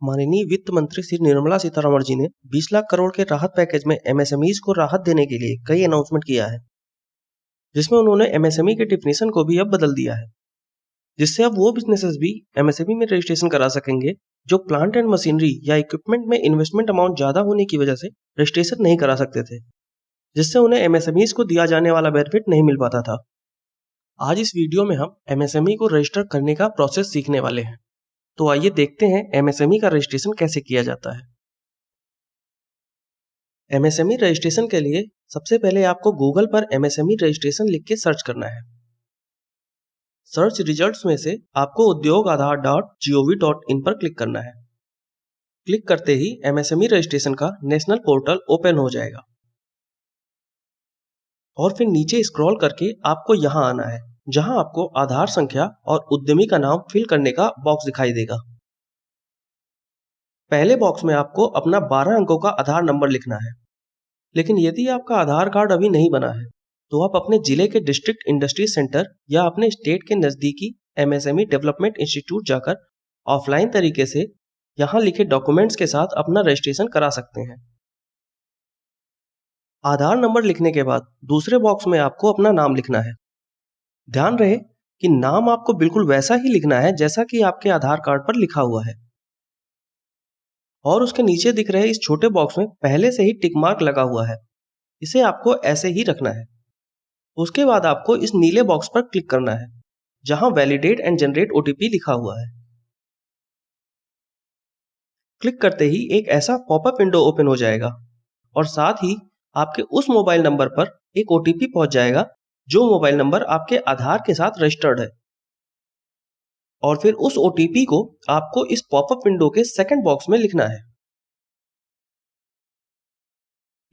माननीय वित्त मंत्री श्री निर्मला सीतारमण जी ने 20 लाख करोड़ के राहत पैकेज में एमएसएमईज को राहत देने के लिए कई अनाउंसमेंट किया है, जिसमें उन्होंने एमएसएमई के डिफिनेशन को भी अब बदल दिया है, जिससे अब वो बिजनेसेस भी एमएसएमई में रजिस्ट्रेशन करा सकेंगे जो प्लांट एंड मशीनरी या इक्विपमेंट में इन्वेस्टमेंट अमाउंट ज्यादा होने की वजह से रजिस्ट्रेशन नहीं करा सकते थे, जिससे उन्हें एमएसएमईज को दिया जाने वाला बेनिफिट नहीं मिल पाता था। आज इस वीडियो में हम एमएसएमई को रजिस्टर करने का प्रोसेस सीखने वाले हैं। तो आइए देखते हैं एमएसएमई का रजिस्ट्रेशन कैसे किया जाता है। एमएसएमई रजिस्ट्रेशन के लिए सबसे पहले आपको गूगल पर एमएसएमई रजिस्ट्रेशन लिख के सर्च करना है। सर्च रिजल्ट्स में से आपको udyogAadhar.gov.in पर क्लिक करना है। क्लिक करते ही एमएसएमई रजिस्ट्रेशन का नेशनल पोर्टल ओपन हो जाएगा और फिर नीचे स्क्रॉल करके आपको यहाँ आना है, जहां आपको आधार संख्या और उद्यमी का नाम फिल करने का बॉक्स दिखाई देगा। पहले बॉक्स में आपको अपना 12 अंकों का आधार नंबर लिखना है, लेकिन यदि आपका आधार कार्ड अभी नहीं बना है तो आप अपने जिले के डिस्ट्रिक्ट इंडस्ट्री सेंटर या अपने स्टेट के नजदीकी एमएसएमई डेवलपमेंट इंस्टीट्यूट जाकर ऑफलाइन तरीके से यहाँ लिखे डॉक्यूमेंट्स के साथ अपना रजिस्ट्रेशन करा सकते हैं। आधार नंबर लिखने के बाद दूसरे बॉक्स में आपको अपना नाम लिखना है। ध्यान रहे कि नाम आपको बिल्कुल वैसा ही लिखना है जैसा कि आपके आधार कार्ड पर लिखा हुआ है, और उसके नीचे दिख रहे इस छोटे बॉक्स में पहले से ही टिक मार्क लगा हुआ है, इसे आपको ऐसे ही रखना है। उसके बाद आपको इस नीले बॉक्स पर क्लिक करना है, जहां वैलिडेट एंड जनरेट ओटीपी लिखा हुआ है। क्लिक करते ही एक ऐसा पॉपअप विंडो ओपन हो जाएगा और साथ ही आपके उस मोबाइल नंबर पर एक ओटीपी पहुंच जाएगा जो मोबाइल नंबर आपके आधार के साथ रजिस्टर्ड है, और फिर उस ओटीपी को आपको इस पॉपअप विंडो के सेकंड बॉक्स में लिखना है।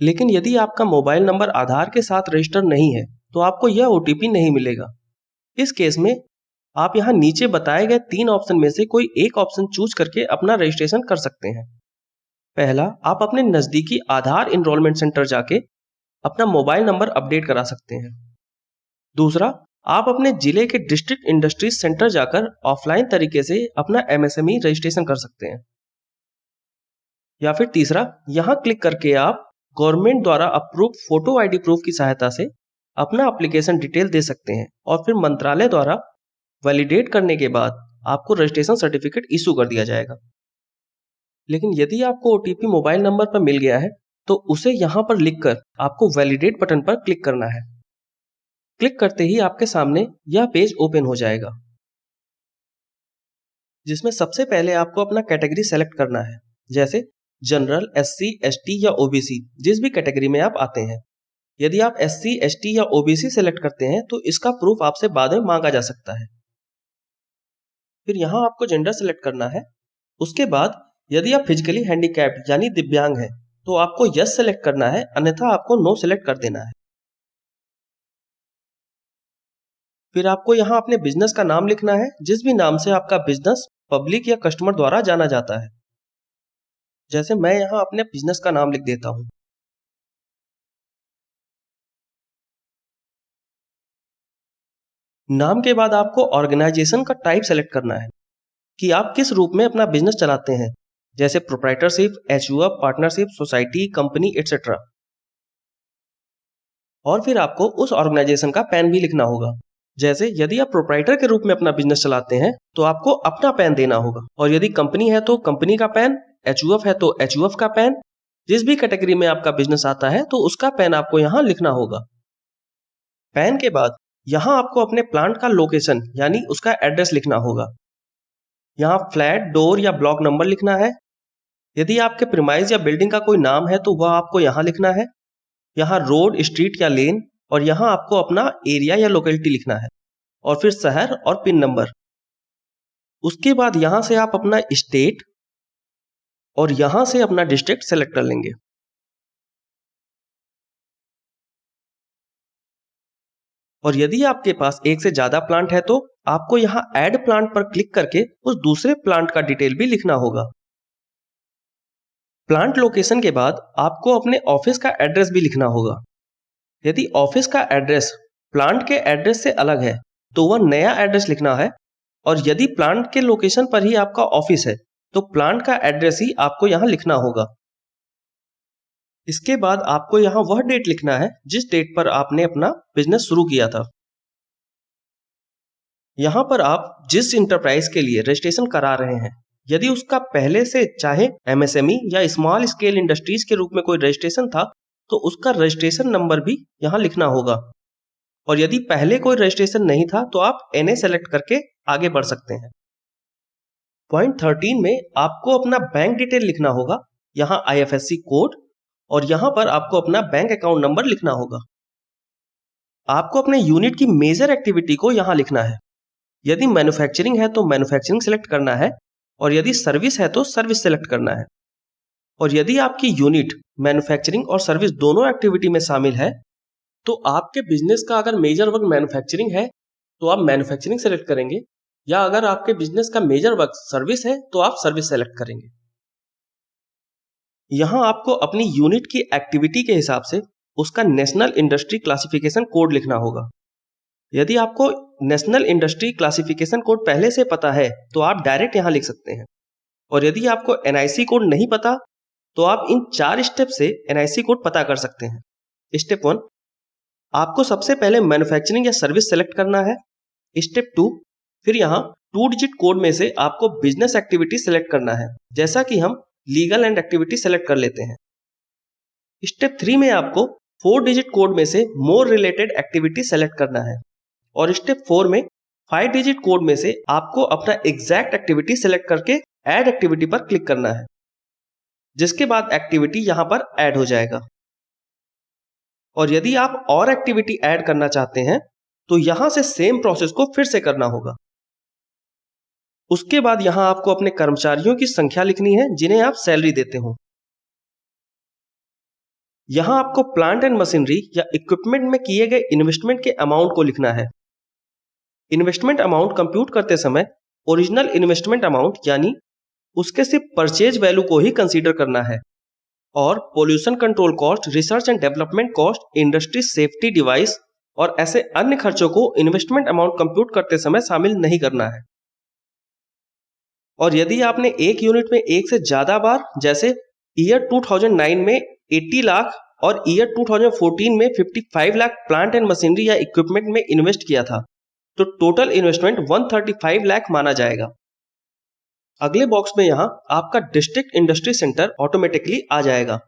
लेकिन यदि आपका मोबाइल नंबर आधार के साथ रजिस्टर नहीं है तो आपको यह ओटीपी नहीं मिलेगा। इस केस में आप यहाँ नीचे बताए गए 3 ऑप्शन में से कोई एक ऑप्शन चूज करके अपना रजिस्ट्रेशन कर सकते हैं। पहला, आप अपने नजदीकी आधार इनरोलमेंट सेंटर जाके अपना मोबाइल नंबर अपडेट करा सकते हैं। दूसरा, आप अपने जिले के डिस्ट्रिक्ट इंडस्ट्रीज सेंटर जाकर ऑफलाइन तरीके से अपना एमएसएमई रजिस्ट्रेशन कर सकते हैं। या फिर तीसरा, यहाँ क्लिक करके आप गवर्नमेंट द्वारा अप्रूव फोटो आईडी प्रूफ की सहायता से अपना एप्लीकेशन डिटेल दे सकते हैं, और फिर मंत्रालय द्वारा वैलिडेट करने के बाद आपको रजिस्ट्रेशन सर्टिफिकेट इशू कर दिया जाएगा। लेकिन यदि आपको ओटीपी मोबाइल नंबर पर मिल गया है तो उसे यहाँ पर लिखकर आपको वैलिडेट बटन पर क्लिक करना है। क्लिक करते ही आपके सामने यह पेज ओपन हो जाएगा, जिसमें सबसे पहले आपको अपना कैटेगरी सेलेक्ट करना है, जैसे जनरल, एससी, एसटी या ओबीसी, जिस भी कैटेगरी में आप आते हैं। यदि आप एससी, एसटी या ओबीसी सेलेक्ट करते हैं तो इसका प्रूफ आपसे बाद में मांगा जा सकता है। फिर यहाँ आपको जेंडर सेलेक्ट करना है। उसके बाद यदि आप फिजिकली हैंडीकैप्ड यानी दिव्यांग हैं तो आपको यस सेलेक्ट करना है, अन्यथा आपको नो सेलेक्ट कर देना है। फिर आपको यहाँ अपने बिजनेस का नाम लिखना है, जिस भी नाम से आपका बिजनेस पब्लिक या कस्टमर द्वारा जाना जाता है। जैसे मैं यहाँ अपने बिजनेस का नाम लिख देता हूँ। नाम के बाद आपको ऑर्गेनाइजेशन का टाइप सेलेक्ट करना है कि आप किस रूप में अपना बिजनेस चलाते हैं, जैसे proprietorship, HUF, partnership, society, company etcetera. और फिर आपको उस ऑर्गेनाइजेशन का पैन भी लिखना होगा। जैसे यदि आप प्रोप्राइटर के रूप में अपना बिजनेस चलाते हैं तो आपको अपना पैन देना होगा, और यदि कंपनी है तो कंपनी का पैन, एचयूएफ है तो एचयूएफ का पैन, जिस भी कैटेगरी में आपका बिजनेस आता है तो उसका पैन आपको यहाँ लिखना होगा। पैन के बाद यहाँ आपको अपने प्लांट का लोकेशन यानी उसका एड्रेस लिखना होगा। यहाँ फ्लैट, डोर या ब्लॉक नंबर लिखना है। यदि आपके प्रीमाइस या बिल्डिंग का कोई नाम है तो वह आपको यहाँ लिखना है। यहाँ रोड, स्ट्रीट या लेन, और यहाँ आपको अपना एरिया या लोकेलिटी लिखना है, और फिर शहर और पिन नंबर। उसके बाद यहाँ से आप अपना स्टेट और यहाँ से अपना डिस्ट्रिक्ट सेलेक्ट कर लेंगे। और यदि आपके पास एक से ज्यादा प्लांट है तो आपको यहाँ ऐड प्लांट पर क्लिक करके उस दूसरे प्लांट का डिटेल भी लिखना होगा। प्लांट लोकेशन के बाद आपको अपने ऑफिस का एड्रेस भी लिखना होगा। यदि ऑफिस का एड्रेस प्लांट के एड्रेस से अलग है तो वह नया एड्रेस लिखना है, और यदि प्लांट के लोकेशन पर ही आपका ऑफिस है तो प्लांट का एड्रेस ही आपको यहाँ लिखना होगा। इसके बाद आपको यहाँ वह डेट लिखना है जिस डेट पर आपने अपना बिजनेस शुरू किया था। यहाँ पर आप जिस इंटरप्राइज के लिए रजिस्ट्रेशन करा रहे हैं, यदि उसका पहले से चाहे एमएसएमई या स्मॉल स्केल इंडस्ट्रीज के रूप में कोई रजिस्ट्रेशन था, तो उसका रजिस्ट्रेशन नंबर भी यहाँ लिखना होगा। और यदि पहले कोई रजिस्ट्रेशन नहीं था तो आप एनए सेलेक्ट करके आगे बढ़ सकते हैं। पॉइंट 13 में आपको अपना बैंक डिटेल लिखना होगा, यहाँ आईएफएससी कोड, और यहाँ पर आपको अपना बैंक अकाउंट नंबर लिखना होगा। आपको अपने यूनिट की मेजर एक्टिविटी को यहाँ लिखना है। यदि मैन्युफैक्चरिंग है तो मैन्युफैक्चरिंग सेलेक्ट करना है, और यदि सर्विस है तो सर्विस सेलेक्ट करना है। और यदि आपकी यूनिट मैन्युफैक्चरिंग और सर्विस दोनों एक्टिविटी में शामिल है, तो आपके बिजनेस का अगर मेजर वर्क मैन्युफैक्चरिंग है तो आप मैन्युफैक्चरिंग सेलेक्ट करेंगे, या अगर आपके बिजनेस का मेजर वर्क सर्विस है तो आप सर्विस सेलेक्ट करेंगे। यहाँ आपको अपनी यूनिट की एक्टिविटी के हिसाब से उसका नेशनल इंडस्ट्री क्लासिफिकेशन कोड लिखना होगा। यदि आपको नेशनल इंडस्ट्री क्लासिफिकेशन कोड पहले से पता है तो आप डायरेक्ट यहाँ लिख सकते हैं, और यदि आपको एनआईसी कोड नहीं पता तो आप इन 4 स्टेप से एनआईसी कोड पता कर सकते हैं। स्टेप 1, आपको सबसे पहले मैन्युफैक्चरिंग या सर्विस सेलेक्ट करना है। स्टेप 2, फिर यहाँ 2 डिजिट कोड में से आपको बिजनेस एक्टिविटी सेलेक्ट करना है, जैसा कि हम लीगल एंड एक्टिविटी सेलेक्ट कर लेते हैं। स्टेप 3 में आपको 4 डिजिट कोड में से मोर रिलेटेड एक्टिविटी सेलेक्ट करना है, और स्टेप 4 में 5 डिजिट कोड में से आपको अपना एग्जैक्ट एक्टिविटी सेलेक्ट करके ऐड एक्टिविटी पर क्लिक करना है, जिसके बाद एक्टिविटी यहां पर ऐड हो जाएगा। और यदि आप और एक्टिविटी ऐड करना चाहते हैं तो यहां से सेम प्रोसेस को फिर से करना होगा। उसके बाद यहां आपको अपने कर्मचारियों की संख्या लिखनी है जिन्हें आप सैलरी देते हो। यहां आपको प्लांट एंड मशीनरी या इक्विपमेंट में किए गए इन्वेस्टमेंट के अमाउंट को लिखना है। इन्वेस्टमेंट अमाउंट कंप्यूट करते समय ओरिजिनल इन्वेस्टमेंट अमाउंट यानी उसके सिर्फ परचेज वैल्यू को ही कंसीडर करना है, और pollution control cost, research and development cost, industry safety device और ऐसे अन्य खर्चों को इन्वेस्टमेंट अमाउंट कंप्यूट करते समय शामिल नहीं करना है। और यदि आपने एक यूनिट में एक से ज्यादा बार, जैसे ईयर 2009 में 80 लाख और ईयर 2014 में 55 लाख प्लांट एंड मशीनरी या इक्विपमेंट में इन्वेस्ट किया था, तो टोटल इन्वेस्टमेंट 135 लाख माना जाएगा। अगले बॉक्स में यहां आपका डिस्ट्रिक्ट इंडस्ट्री सेंटर ऑटोमेटिकली आ जाएगा।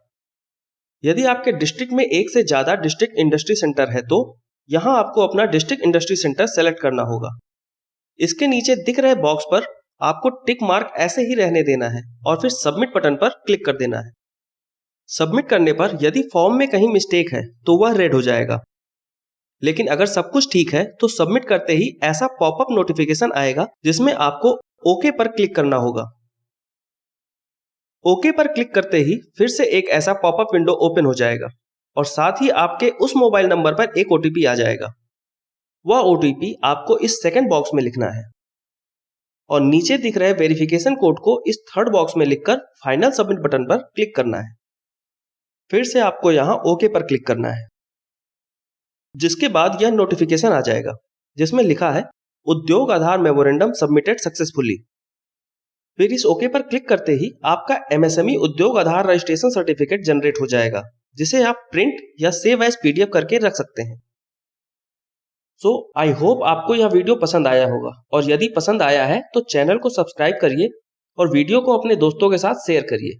यदि आपके डिस्ट्रिक्ट में एक से ज्यादा डिस्ट्रिक्ट इंडस्ट्री सेंटर है तो यहां आपको अपना डिस्ट्रिक्ट इंडस्ट्री सेंटर सेलेक्ट करना होगा। इसके नीचे दिख रहे बॉक्स पर आपको टिक मार्क ऐसे ही रहने देना है और फिर सबमिट बटन पर क्लिक कर देना है। सबमिट करने पर यदि फॉर्म में कहीं मिस्टेक है तो वह रेड हो जाएगा, लेकिन अगर सब कुछ ठीक है तो सबमिट करते ही ऐसा पॉपअप नोटिफिकेशन आएगा जिसमें आपको ओके पर क्लिक करना होगा। ओके पर क्लिक करते ही फिर से एक ऐसा पॉपअप विंडो ओपन हो जाएगा, और साथ ही आपके उस मोबाइल नंबर पर एक ओटीपी आ जाएगा। वह ओटीपी आपको इस सेकंड बॉक्स में लिखना है, और नीचे दिख रहे वेरिफिकेशन कोड को इस थर्ड बॉक्स में लिखकर फाइनल सबमिट बटन पर क्लिक करना है। फिर से आपको यहां ओके पर क्लिक करना है, जिसके बाद यह नोटिफिकेशन आ जाएगा जिसमें लिखा है उद्योग आधार मेमोरेंडम सबमिटेड सक्सेसफुली। फिर इस ओके पर क्लिक करते ही आपका एमएसएमई उद्योग आधार रजिस्ट्रेशन सर्टिफिकेट जनरेट हो जाएगा, जिसे आप प्रिंट या सेव एज पीडीएफ करके रख सकते हैं। सो आई होप आपको यह वीडियो पसंद आया होगा, और यदि पसंद आया है तो चैनल को सब्सक्राइब करिए और वीडियो को अपने दोस्तों के साथ शेयर करिए।